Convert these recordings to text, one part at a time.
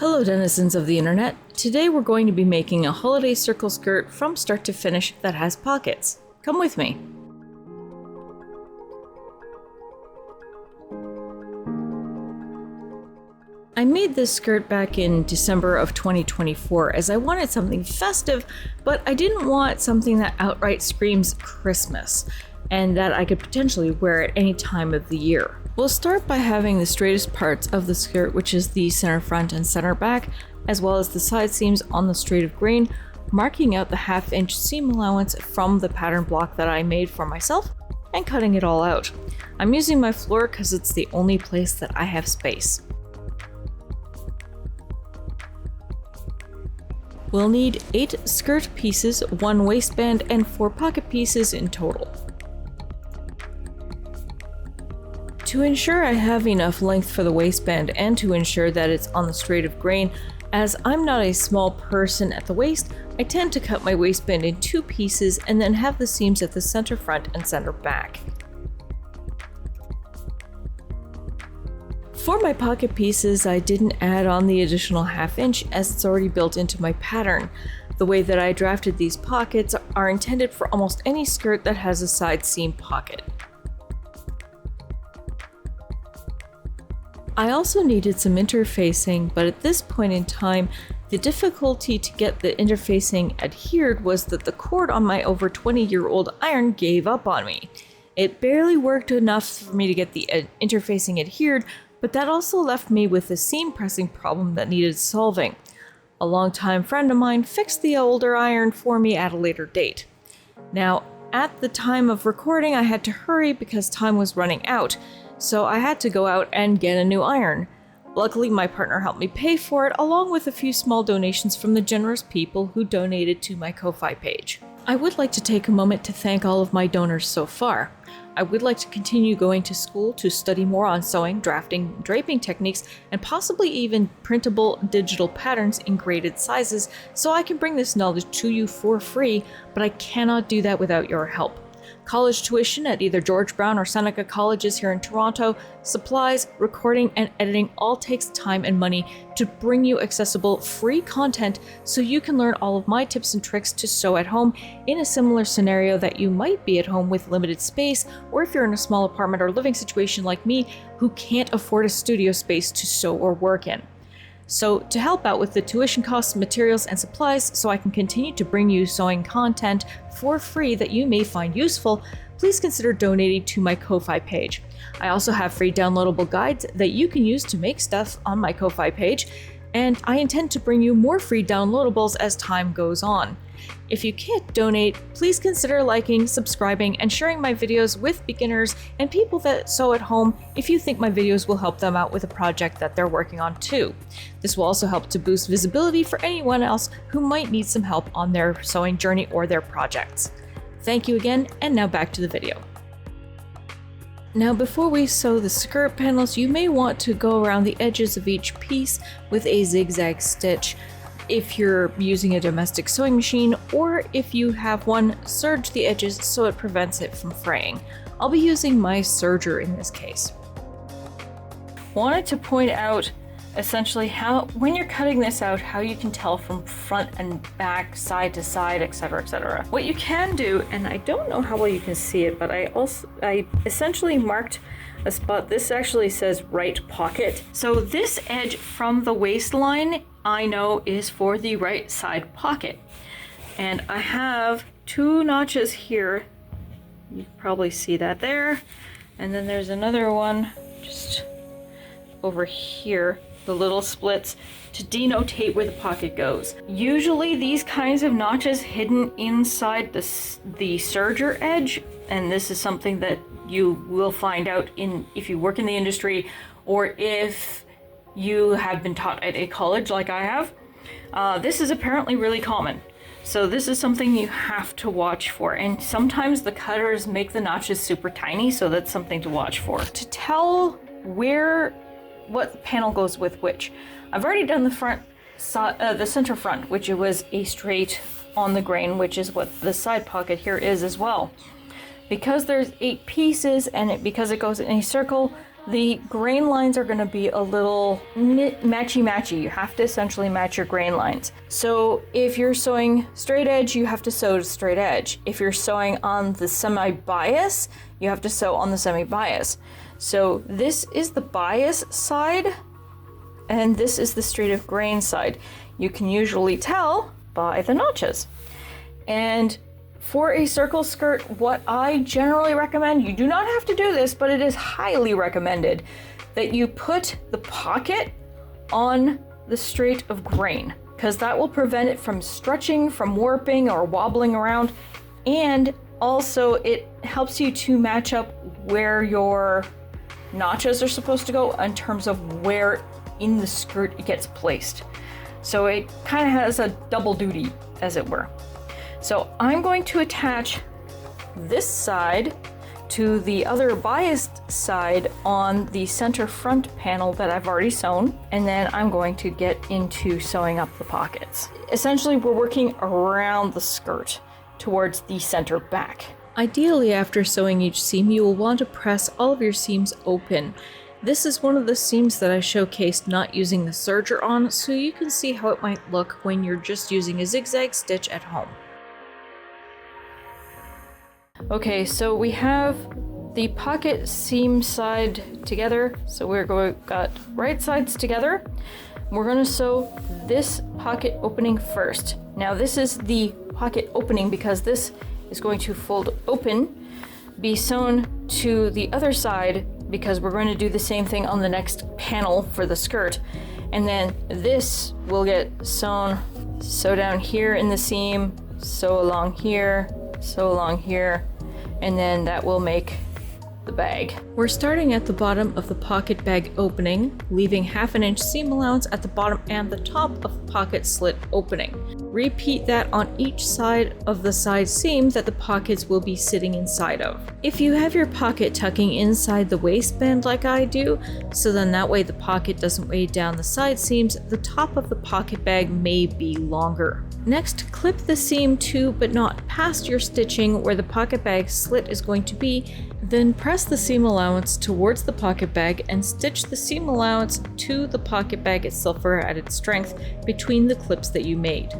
Hello denizens of the internet. Today we're going to be making a holiday circle skirt from start to finish that has pockets. Come with me. I made this skirt back in December of 2024 as I wanted something festive, but I didn't want something that outright screams Christmas and that I could potentially wear at any time of the year. We'll start by having the straightest parts of the skirt, which is the center front and center back, as well as the side seams on the straight of grain, marking out the 1/2 inch seam allowance from the pattern block that I made for myself and cutting it all out. I'm using my floor because it's the only place that I have space. We'll need 8 skirt pieces, 1 waistband, and 4 pocket pieces in total. To ensure I have enough length for the waistband and to ensure that it's on the straight of grain, as I'm not a small person at the waist, I tend to cut my waistband in 2 pieces and then have the seams at the center front and center back. For my pocket pieces, I didn't add on the additional 1/2 inch as it's already built into my pattern. The way that I drafted these pockets are intended for almost any skirt that has a side seam pocket. I also needed some interfacing, but at this point in time, the difficulty to get the interfacing adhered was that the cord on my over 20-year-old iron gave up on me. It barely worked enough for me to get the interfacing adhered, but that also left me with a seam pressing problem that needed solving. A longtime friend of mine fixed the older iron for me at a later date. Now, at the time of recording, I had to hurry because time was running out, so I had to go out and get a new iron. Luckily, my partner helped me pay for it, along with a few small donations from the generous people who donated to my Ko-Fi page. I would like to take a moment to thank all of my donors so far. I would like to continue going to school to study more on sewing, drafting, draping techniques, and possibly even printable digital patterns in graded sizes so I can bring this knowledge to you for free, but I cannot do that without your help. College tuition at either George Brown or Seneca colleges here in Toronto, supplies, recording, and editing all takes time and money to bring you accessible, free content so you can learn all of my tips and tricks to sew at home in a similar scenario that you might be at home with limited space, or if you're in a small apartment or living situation like me who can't afford a studio space to sew or work in. So to help out with the tuition costs, materials, and supplies so I can continue to bring you sewing content for free that you may find useful, please consider donating to my Ko-Fi page. I also have free downloadable guides that you can use to make stuff on my Ko-Fi page, and I intend to bring you more free downloadables as time goes on. If you can't donate, please consider liking, subscribing, and sharing my videos with beginners and people that sew at home if you think my videos will help them out with a project that they're working on too. This will also help to boost visibility for anyone else who might need some help on their sewing journey or their projects. Thank you again, and now back to the video. Now before we sew the skirt panels, you may want to go around the edges of each piece with a zigzag stitch. If you're using a domestic sewing machine, or if you have one, serge the edges so it prevents it from fraying. I'll be using my serger in this case. Wanted to point out essentially how, when you're cutting this out, how you can tell from front and back, side to side, etc., etc. What you can do, and I don't know how well you can see it, but I essentially marked a spot. This actually says right pocket. So this edge from the waistline I know is for the right side pocket. And I have 2 notches here. You can probably see that there. And then there's another one just over here, the little splits, to denotate where the pocket goes. Usually these kinds of notches hidden inside the serger edge, and this is something that you will find out if you work in the industry or if you have been taught at a college like I have. This is apparently really common. So this is something you have to watch for. And sometimes the cutters make the notches super tiny, so that's something to watch for. To tell what panel goes with which, I've already done the center front, which it was a straight on the grain, which is what the side pocket here is as well. Because there's 8 pieces and because it goes in a circle, The grain lines are going to be a little matchy-matchy. You have to essentially match your grain lines. So if you're sewing straight edge, you have to sew to straight edge. If you're sewing on the semi-bias, you have to sew on the semi-bias. So this is the bias side, and this is the straight of grain side. You can usually tell by the notches. And for a circle skirt, what I generally recommend, you do not have to do this, but it is highly recommended that you put the pocket on the straight of grain, because that will prevent it from stretching, from warping or wobbling around. And also it helps you to match up where your notches are supposed to go in terms of where in the skirt it gets placed. So it kind of has a double duty, as it were. So I'm going to attach this side to the other biased side on the center front panel that I've already sewn, and then I'm going to get into sewing up the pockets. Essentially, we're working around the skirt towards the center back. Ideally, after sewing each seam, you will want to press all of your seams open. This is one of the seams that I showcased not using the serger on, so you can see how it might look when you're just using a zigzag stitch at home. Okay, so we have the pocket seam side together. So got right sides together. We're going to sew this pocket opening first. Now this is the pocket opening because this is going to fold open, be sewn to the other side because we're going to do the same thing on the next panel for the skirt. And then this will get sew down here in the seam, sew along here, and then that will make the bag. We're starting at the bottom of the pocket bag opening, leaving 1/2 inch seam allowance at the bottom and the top of the pocket slit opening. Repeat that on each side of the side seam that the pockets will be sitting inside of. If you have your pocket tucking inside the waistband like I do, so then that way the pocket doesn't weigh down the side seams, the top of the pocket bag may be longer. Next, clip the seam to but not past your stitching where the pocket bag slit is going to be, then press the seam allowance towards the pocket bag and stitch the seam allowance to the pocket bag itself for added strength between the clips that you made.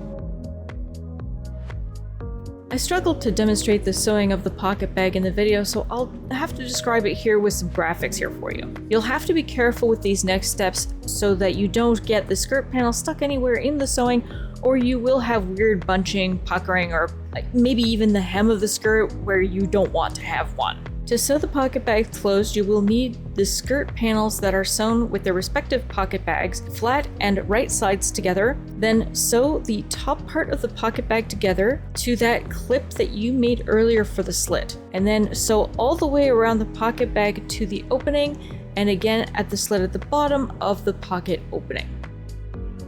I struggled to demonstrate the sewing of the pocket bag in the video, so I'll have to describe it here with some graphics here for you. You'll have to be careful with these next steps so that you don't get the skirt panel stuck anywhere in the sewing, or you will have weird bunching, puckering, or maybe even the hem of the skirt where you don't want to have one. To sew the pocket bag closed, you will need the skirt panels that are sewn with their respective pocket bags flat and right sides together. Then sew the top part of the pocket bag together to that clip that you made earlier for the slit. And then sew all the way around the pocket bag to the opening, and again at the slit at the bottom of the pocket opening.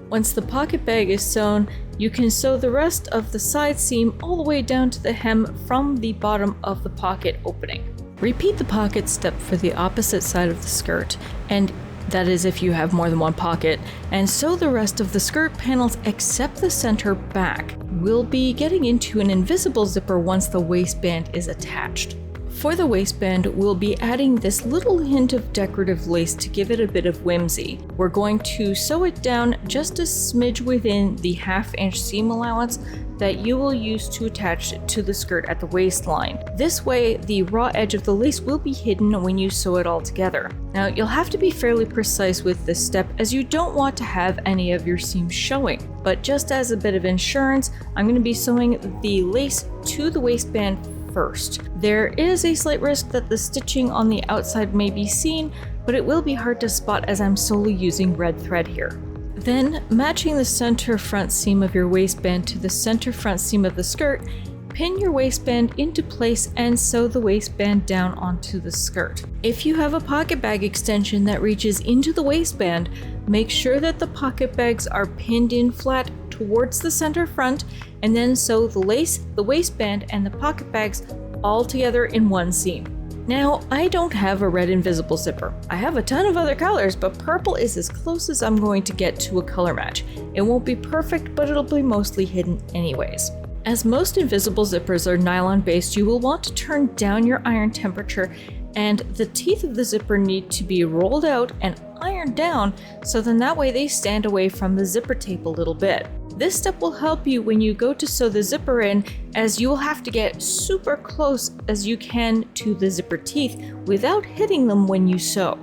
Once the pocket bag is sewn, you can sew the rest of the side seam all the way down to the hem from the bottom of the pocket opening. Repeat the pocket step for the opposite side of the skirt, and that is if you have more than one pocket, and sew the rest of the skirt panels except the center back. We'll be getting into an invisible zipper once the waistband is attached. For the waistband, we'll be adding this little hint of decorative lace to give it a bit of whimsy. We're going to sew it down just a smidge within the 1/2 inch seam allowance that you will use to attach it to the skirt at the waistline. This way, the raw edge of the lace will be hidden when you sew it all together. Now, you'll have to be fairly precise with this step as you don't want to have any of your seams showing. But just as a bit of insurance, I'm going to be sewing the lace to the waistband first. There is a slight risk that the stitching on the outside may be seen, but it will be hard to spot as I'm solely using red thread here. Then, matching the center front seam of your waistband to the center front seam of the skirt, pin your waistband into place and sew the waistband down onto the skirt. If you have a pocket bag extension that reaches into the waistband, make sure that the pocket bags are pinned in flat towards the center front, and then sew the lace, the waistband, and the pocket bags all together in one seam. Now, I don't have a red invisible zipper. I have a ton of other colors, but purple is as close as I'm going to get to a color match. It won't be perfect, but it'll be mostly hidden anyways. As most invisible zippers are nylon based, you will want to turn down your iron temperature And the teeth of the zipper need to be rolled out and ironed down, so then that way they stand away from the zipper tape a little bit. This step will help you when you go to sew the zipper in, as you will have to get super close as you can to the zipper teeth without hitting them when you sew.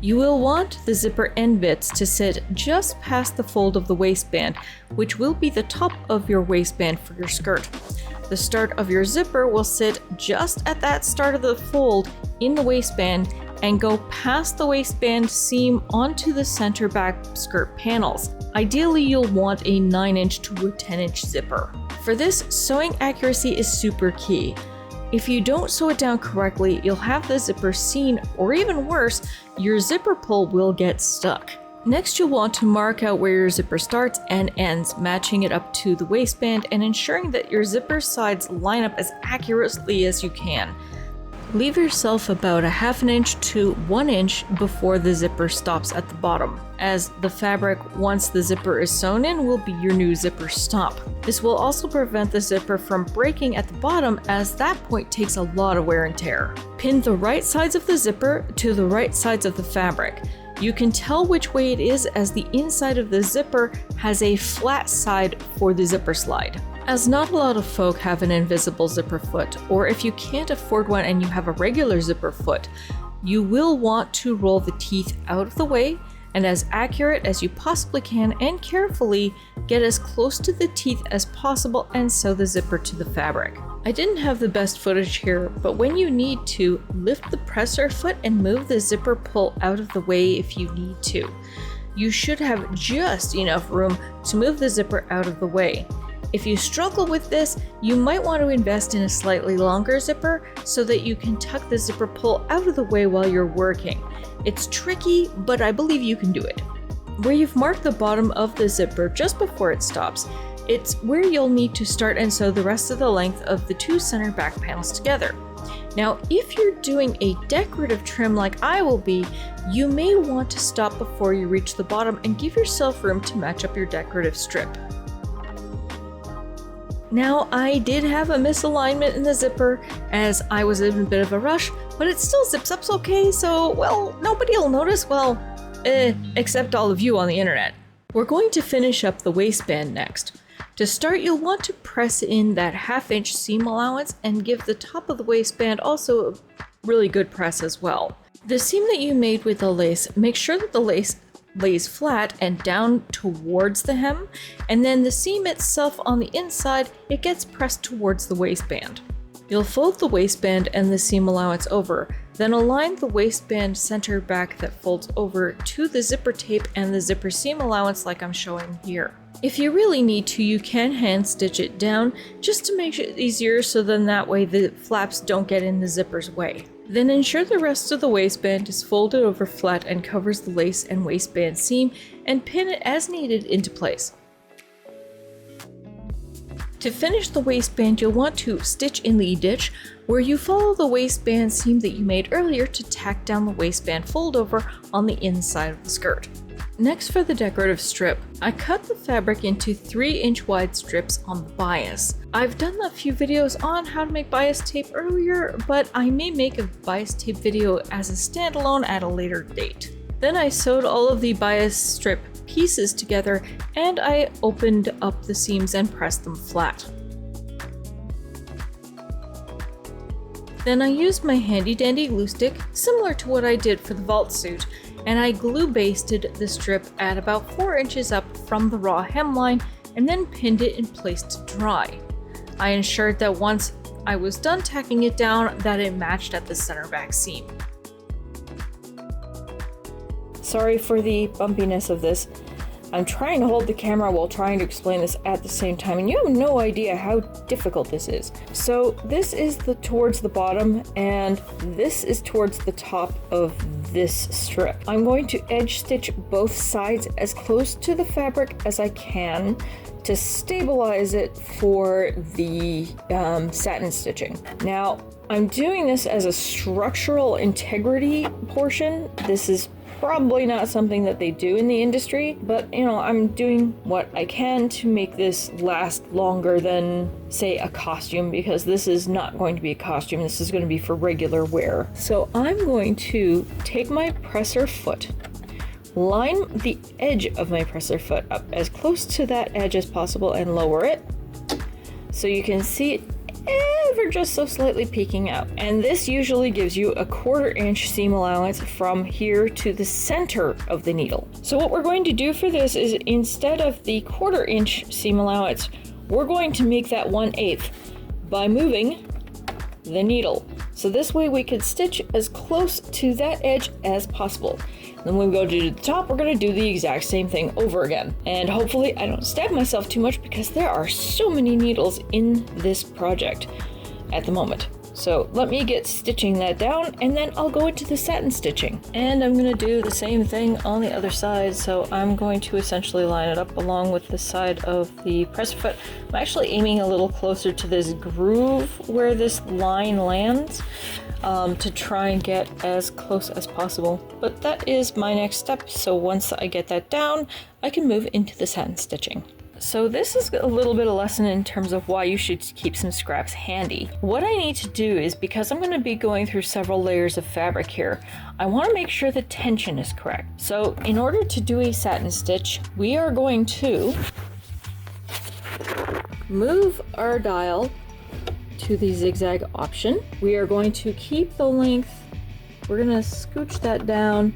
You will want the zipper end bits to sit just past the fold of the waistband, which will be the top of your waistband for your skirt. The start of your zipper will sit just at that start of the fold in the waistband and go past the waistband seam onto the center back skirt panels. Ideally, you'll want a 9-inch to a 10-inch zipper. For this, sewing accuracy is super key. If you don't sew it down correctly, you'll have the zipper seen, or even worse, your zipper pull will get stuck. Next, you'll want to mark out where your zipper starts and ends, matching it up to the waistband and ensuring that your zipper sides line up as accurately as you can. Leave yourself about a 1/2 inch to 1 inch before the zipper stops at the bottom, as the fabric, once the zipper is sewn in, will be your new zipper stop. This will also prevent the zipper from breaking at the bottom, as that point takes a lot of wear and tear. Pin the right sides of the zipper to the right sides of the fabric. You can tell which way it is as the inside of the zipper has a flat side for the zipper slide. As not a lot of folk have an invisible zipper foot, or if you can't afford one and you have a regular zipper foot, you will want to roll the teeth out of the way and as accurate as you possibly can, and carefully get as close to the teeth as possible and sew the zipper to the fabric. I didn't have the best footage here, but when you need to, lift the presser foot and move the zipper pull out of the way if you need to. You should have just enough room to move the zipper out of the way. If you struggle with this, you might want to invest in a slightly longer zipper so that you can tuck the zipper pull out of the way while you're working. It's tricky, but I believe you can do it. Where you've marked the bottom of the zipper just before it stops, it's where you'll need to start and sew the rest of the length of the two center back panels together. Now, if you're doing a decorative trim like I will be, you may want to stop before you reach the bottom and give yourself room to match up your decorative strip. Now, I did have a misalignment in the zipper as I was in a bit of a rush, but it still zips up okay, so, well, nobody will notice, except all of you on the internet. We're going to finish up the waistband next. To start, you'll want to press in that 1/2 inch seam allowance and give the top of the waistband also a really good press as well. The seam that you made with the lace, make sure that the lace lays flat and down towards the hem, and then the seam itself on the inside, it gets pressed towards the waistband. You'll fold the waistband and the seam allowance over, then align the waistband center back that folds over to the zipper tape and the zipper seam allowance like I'm showing here. If you really need to, you can hand stitch it down just to make it easier, so then that way the flaps don't get in the zipper's way. Then ensure the rest of the waistband is folded over flat and covers the lace and waistband seam, and pin it as needed into place. To finish the waistband, you'll want to stitch in the ditch, where you follow the waistband seam that you made earlier to tack down the waistband fold over on the inside of the skirt. Next, for the decorative strip, I cut the fabric into 3-inch wide strips on the bias. I've done a few videos on how to make bias tape earlier, but I may make a bias tape video as a standalone at a later date. Then I sewed all of the bias strip pieces together, and I opened up the seams and pressed them flat. Then I used my handy dandy glue stick, similar to what I did for the vault suit, and I glue basted the strip at about 4 inches up from the raw hemline and then pinned it in place to dry. I ensured that once I was done tacking it down that it matched at the center back seam. Sorry for the bumpiness of this. I'm trying to hold the camera while trying to explain this at the same time, and you have no idea how difficult this is. So this is towards the bottom, and this is towards the top of this strip. I'm going to edge stitch both sides as close to the fabric as I can to stabilize it for the satin stitching. Now, I'm doing this as a structural integrity portion. This is probably not something that they do in the industry, but you know, I'm doing what I can to make this last longer than, say, a costume, because this is not going to be a costume, this is going to be for regular wear. So I'm going to take my presser foot, line the edge of my presser foot up as close to that edge as possible and lower it so you can see it ever just so slightly peeking out. And this usually gives you a 1/4 inch seam allowance from here to the center of the needle. So what we're going to do for this is, instead of the 1/4 inch seam allowance, we're going to make that 1/8 by moving the needle. So this way we can stitch as close to that edge as possible. Then when we go to the top, we're going to do the exact same thing over again. And hopefully I don't stab myself too much, because there are so many needles in this project at the moment. So let me get stitching that down, and then I'll go into the satin stitching. And I'm going to do the same thing on the other side. So I'm going to essentially line it up along with the side of the presser foot. I'm actually aiming a little closer to this groove where this line lands, to try and get as close as possible. But that is my next step, so once I get that down, I can move into the satin stitching. So this is a little bit of lesson in terms of why you should keep some scraps handy. What I need to do is, because I'm going to be going through several layers of fabric here, I want to make sure the tension is correct. So in order to do a satin stitch, we are going to move our dial to the zigzag option. We are going to keep the length. We're going to scooch that down,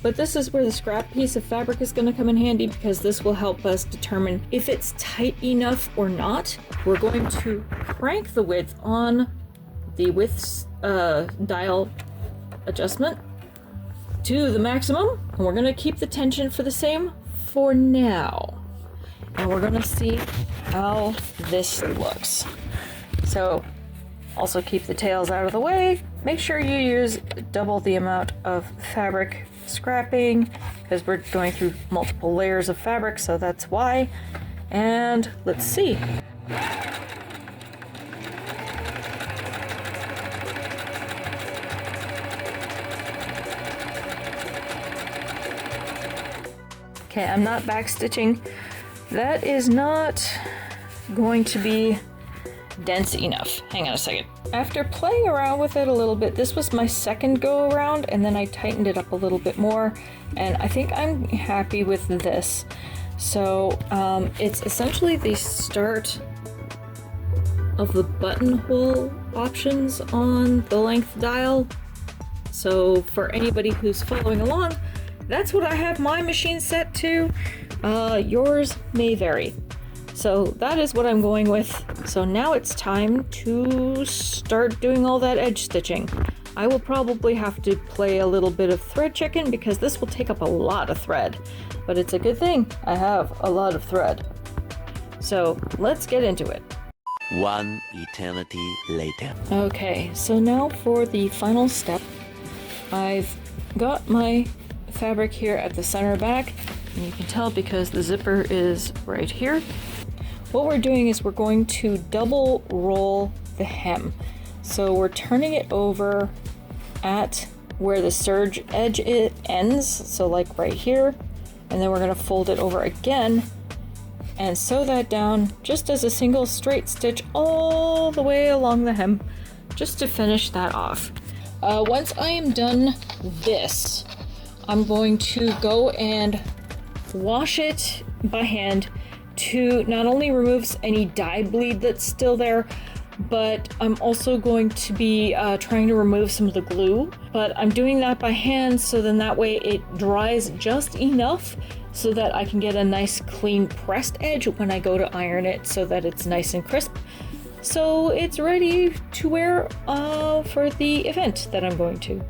but this is where the scrap piece of fabric is going to come in handy, because this will help us determine if it's tight enough or not. We're going to crank the width on the width dial adjustment to the maximum, and we're going to keep the tension for the same for now. And we're going to see how this looks. So also keep the tails out of the way. Make sure you use double the amount of fabric scrapping, because we're going through multiple layers of fabric, so that's why. And let's see. Okay, I'm not back stitching. That is not going to be dense enough. Hang on a second. After playing around with it a little bit, this was my second go around, and then I tightened it up a little bit more, and I think I'm happy with this. So it's essentially the start of the buttonhole options on the length dial. So for anybody who's following along, that's what I have my machine set to. Yours may vary. So that is what I'm going with. So now it's time to start doing all that edge stitching. I will probably have to play a little bit of thread chicken, because this will take up a lot of thread. But it's a good thing I have a lot of thread. So let's get into it. One eternity later. Okay, so now for the final step. I've got my fabric here at the center back, and you can tell because the zipper is right here. What we're doing is we're going to double roll the hem. So we're turning it over at where the serge edge ends, so like right here, and then we're going to fold it over again and sew that down just as a single straight stitch all the way along the hem, just to finish that off. Once I am done this, I'm going to go and wash it by hand to not only remove any dye bleed that's still there, but I'm also going to be trying to remove some of the glue. But I'm doing that by hand, so then that way it dries just enough so that I can get a nice clean pressed edge when I go to iron it, so that it's nice and crisp. So it's ready to wear for the event that I'm going to.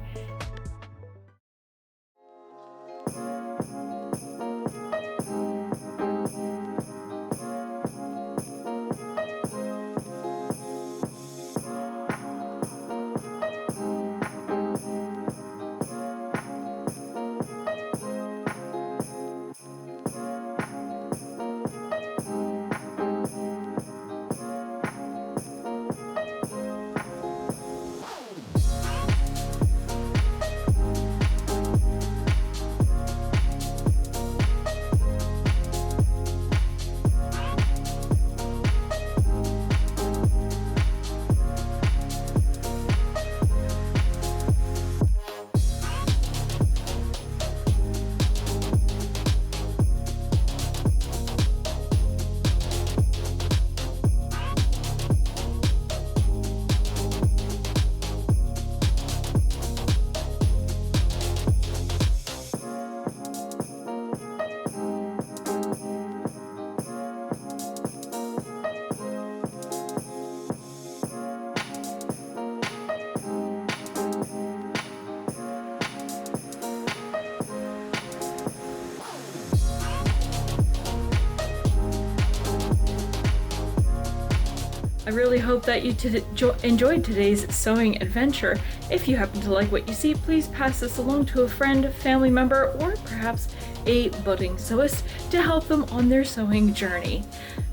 I really hope that you enjoyed today's sewing adventure. If you happen to like what you see, please pass this along to a friend, family member, or perhaps a budding sewist to help them on their sewing journey.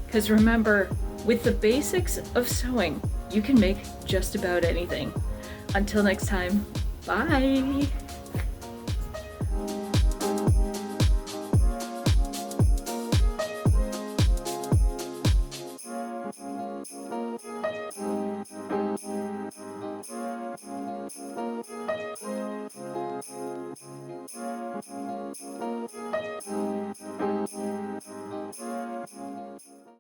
Because remember, with the basics of sewing, you can make just about anything. Until next time, bye!